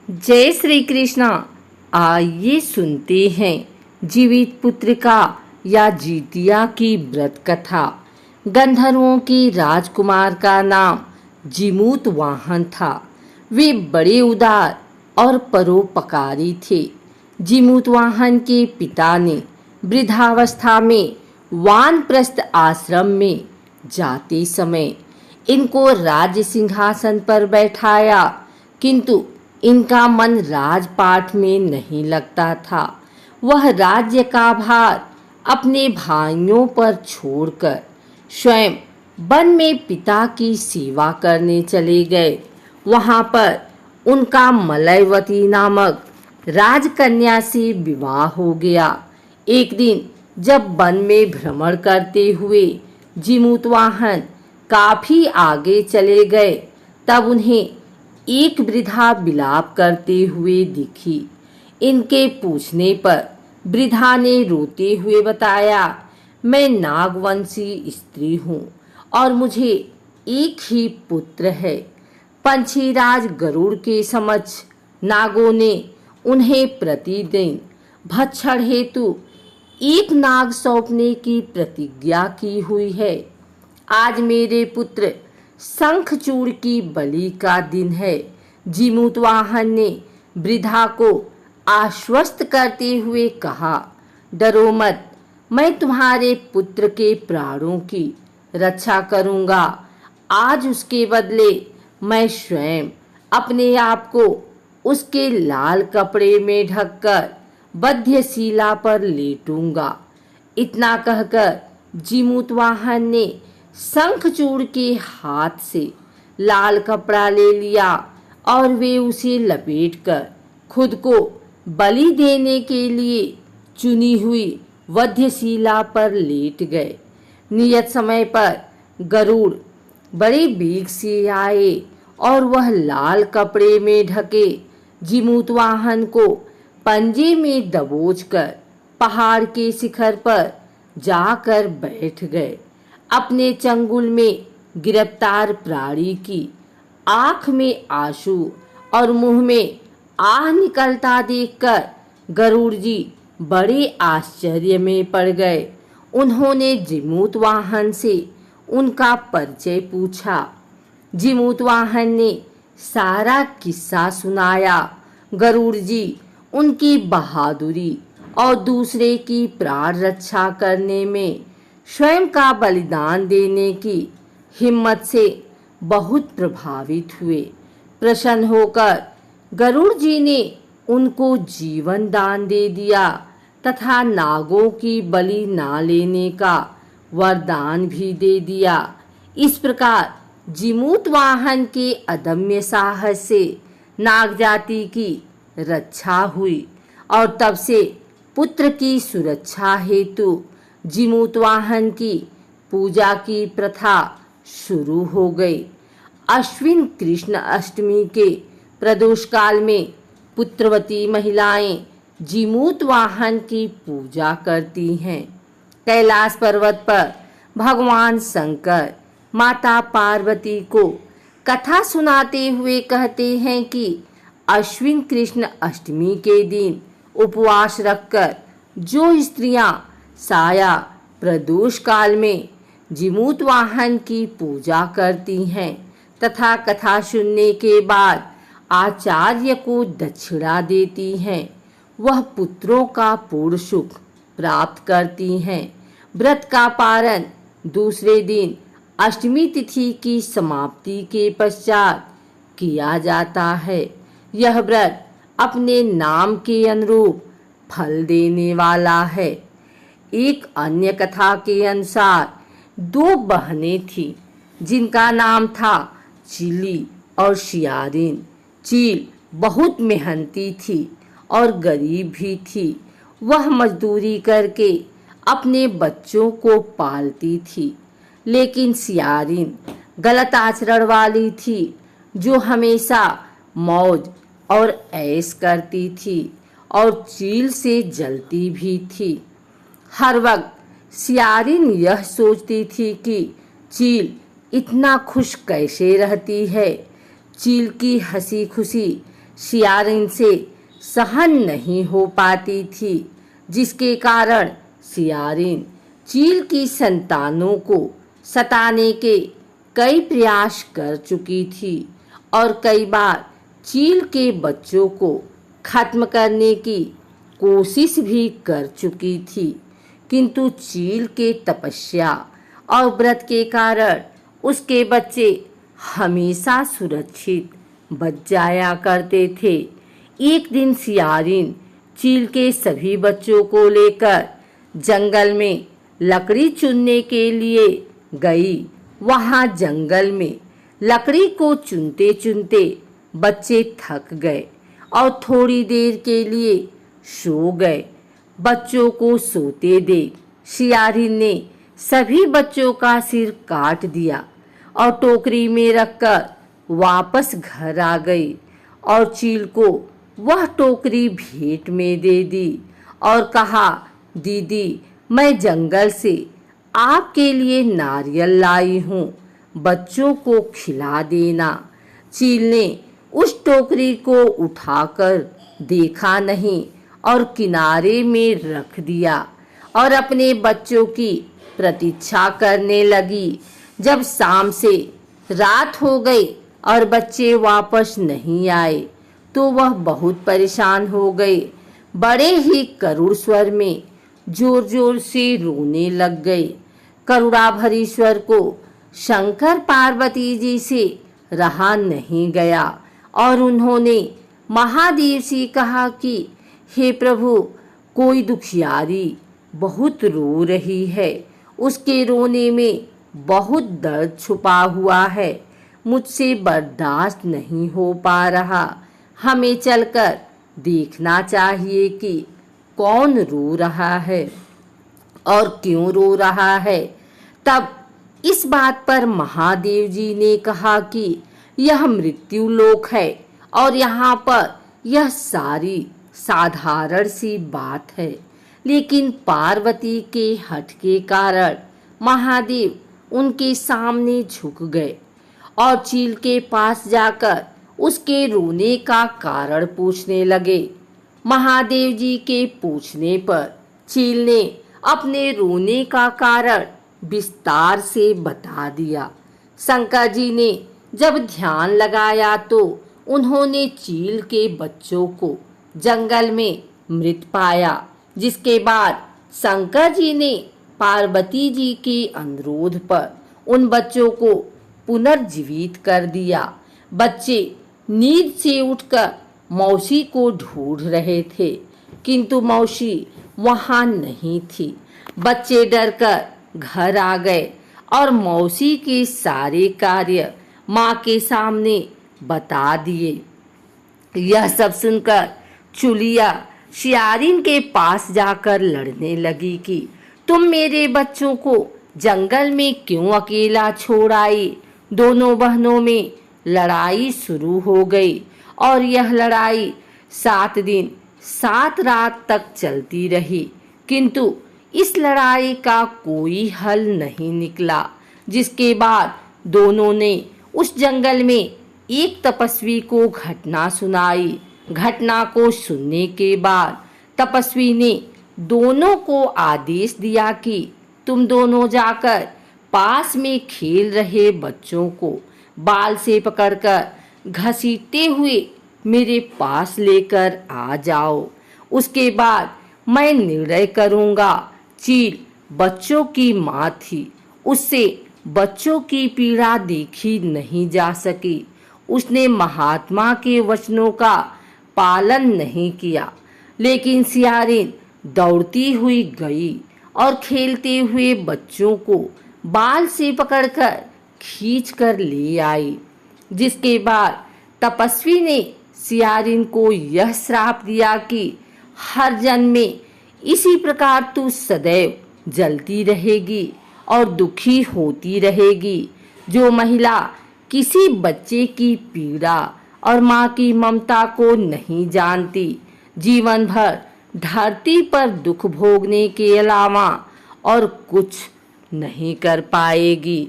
जय श्री कृष्णा। आइए सुनते हैं जीवित पुत्र का या जीतिया की व्रत कथा। गंधर्वों की राजकुमार का नाम जीमूत वाहन था। वे बड़े उदार और परोपकारी थे। जीमूत वाहन के पिता ने वृद्धावस्था में वानप्रस्थ आश्रम में जाते समय इनको राज्य सिंहासन पर बैठाया, किंतु इनका मन राजपाट में नहीं लगता था। वह राज्य का भार अपने भाइयों पर छोड़कर स्वयं वन में पिता की सेवा करने चले गए। वहां पर उनका मलयवती नामक राजकन्या से विवाह हो गया। एक दिन जब वन में भ्रमण करते हुए जीमूत वाहन काफी आगे चले गए, तब उन्हें एक वृद्धा विलाप करते हुए दिखी। इनके पूछने पर वृद्धा ने रोते हुए बताया, मैं नागवंशी स्त्री हूँ और मुझे एक ही पुत्र है। पंछीराज गरुड़ के समक्ष नागों ने उन्हें प्रतिदिन भक्षण हेतु एक नाग सौंपने की प्रतिज्ञा की हुई है। आज मेरे पुत्र शंखचूड़ की बलि का दिन है। जीमूत वाहन ने वृद्धा को आश्वस्त करते हुए कहा, डरो मत, मैं तुम्हारे पुत्र के प्राणों की रक्षा करूंगा। आज उसके बदले मैं स्वयं अपने आप को उसके लाल कपड़े में ढककर बध्यशिला पर लेटूंगा। इतना कहकर जीमूत वाहन ने शंखचूड़ के हाथ से लाल कपड़ा ले लिया और वे उसे लपेटकर खुद को बलि देने के लिए चुनी हुई वध्यशिला पर लेट गए। नियत समय पर गरुड़ बड़े वेग से आए और वह लाल कपड़े में ढके जीमूत वाहन को पंजे में दबोचकर पहाड़ के शिखर पर जाकर बैठ गए। अपने चंगुल में गिरफ्तार प्राणी की आंख में आंसू और मुंह में आह निकलता देखकर गरुड़ जी बड़े आश्चर्य में पड़ गए। उन्होंने जीमूत वाहन से उनका परिचय पूछा। जीमूत वाहन ने सारा किस्सा सुनाया। गरुड़ जी उनकी बहादुरी और दूसरे की प्राण रक्षा करने में स्वयं का बलिदान देने की हिम्मत से बहुत प्रभावित हुए। प्रसन्न होकर गरुड़ जी ने उनको जीवन दान दे दिया तथा नागों की बलि ना लेने का वरदान भी दे दिया। इस प्रकार जीमूत वाहन के अदम्य साहस से नाग जाति की रक्षा हुई और तब से पुत्र की सुरक्षा हेतु जीमूत वाहन की पूजा की प्रथा शुरू हो गई। अश्विन कृष्ण अष्टमी के प्रदोष काल में पुत्रवती महिलाएं जीमूत वाहन की पूजा करती हैं। कैलाश पर्वत पर भगवान शंकर माता पार्वती को कथा सुनाते हुए कहते हैं कि अश्विन कृष्ण अष्टमी के दिन उपवास रखकर जो स्त्रियां साया प्रदोष काल में जीमूत वाहन की पूजा करती हैं तथा कथा सुनने के बाद आचार्य को दक्षिणा देती हैं, वह पुत्रों का पूर्ण सुख प्राप्त करती हैं। व्रत का पारण दूसरे दिन अष्टमी तिथि की समाप्ति के पश्चात किया जाता है। यह व्रत अपने नाम के अनुरूप फल देने वाला है। एक अन्य कथा के अनुसार दो बहनें थीं जिनका नाम था चीली और सियारिन। चील बहुत मेहनती थी और गरीब भी थी। वह मजदूरी करके अपने बच्चों को पालती थी, लेकिन सियारिन गलत आचरण वाली थी जो हमेशा मौज और ऐश करती थी और चील से जलती भी थी। हर वक्त सियारिन यह सोचती थी कि चील इतना खुश कैसे रहती है। चील की हंसी खुशी सियारिन से सहन नहीं हो पाती थी, जिसके कारण सियारिन चील की संतानों को सताने के कई प्रयास कर चुकी थी और कई बार चील के बच्चों को खत्म करने की कोशिश भी कर चुकी थी, किंतु चील के तपस्या और व्रत के कारण उसके बच्चे हमेशा सुरक्षित बच जाया करते थे। एक दिन सियारिन चील के सभी बच्चों को लेकर जंगल में लकड़ी चुनने के लिए गई। वहां जंगल में लकड़ी को चुनते चुनते बच्चे थक गए और थोड़ी देर के लिए सो गए। बच्चों को सोते देख सियारिन ने सभी बच्चों का सिर काट दिया और टोकरी में रखकर वापस घर आ गई और चील को वह टोकरी भेंट में दे दी और कहा, दीदी, मैं जंगल से आपके लिए नारियल लाई हूँ, बच्चों को खिला देना। चील ने उस टोकरी को उठाकर देखा नहीं और किनारे में रख दिया और अपने बच्चों की प्रतीक्षा करने लगी। जब शाम से रात हो गई और बच्चे वापस नहीं आए तो वह बहुत परेशान हो गई। बड़े ही करुण स्वर में जोर जोर से रोने लग गए। करुणा भरी स्वर को शंकर पार्वती जी से रहा नहीं गया और उन्होंने महादेव से कहा कि हे प्रभु, कोई दुखियारी बहुत रो रही है, उसके रोने में बहुत दर्द छुपा हुआ है, मुझसे बर्दाश्त नहीं हो पा रहा, हमें चलकर देखना चाहिए कि कौन रो रहा है और क्यों रो रहा है। तब इस बात पर महादेव जी ने कहा कि यह मृत्यु लोक है और यहाँ पर यह सारी साधारण सी बात है, लेकिन पार्वती के हठ के कारण महादेव उनके सामने झुक गए और चील के पास जाकर उसके रोने का कारण पूछने लगे। महादेव जी के पूछने पर चील ने अपने रोने का कारण विस्तार से बता दिया। शंकर जी ने जब ध्यान लगाया तो उन्होंने चील के बच्चों को जंगल में मृत पाया, जिसके बाद शंकर जी ने पार्वती जी के अनुरोध पर उन बच्चों को पुनर्जीवित कर दिया। बच्चे नींद से उठकर मौसी को ढूंढ रहे थे, किंतु मौसी वहां नहीं थी। बच्चे डरकर घर आ गए और मौसी के सारे कार्य माँ के सामने बता दिए। यह सब सुनकर चुलिया सियारिन के पास जाकर लड़ने लगी कि तुम मेरे बच्चों को जंगल में क्यों अकेला छोड़ आई। दोनों बहनों में लड़ाई शुरू हो गई और यह लड़ाई 7 दिन 7 रात तक चलती रही, किंतु इस लड़ाई का कोई हल नहीं निकला। जिसके बाद दोनों ने उस जंगल में एक तपस्वी को घटना सुनाई। घटना को सुनने के बाद तपस्वी ने दोनों को आदेश दिया कि तुम दोनों जाकर पास में खेल रहे बच्चों को बाल से पकड़कर घसीटते हुए मेरे पास लेकर आ जाओ। उसके बाद मैं निर्णय करूंगा। चील बच्चों की माँ थी, उससे बच्चों की पीड़ा देखी नहीं जा सकी। उसने महात्मा के वचनों का पालन नहीं किया, लेकिन सियारिन दौड़ती हुई गई और खेलते हुए बच्चों को बाल से पकड़कर खींच कर ले आई। जिसके बाद तपस्वी ने सियारिन को यह श्राप दिया कि हर जन्म में इसी प्रकार तू सदैव जलती रहेगी और दुखी होती रहेगी। जो महिला किसी बच्चे की पीड़ा और माँ की ममता को नहीं जानती, जीवन भर धरती पर दुख भोगने के अलावा और कुछ नहीं कर पाएगी।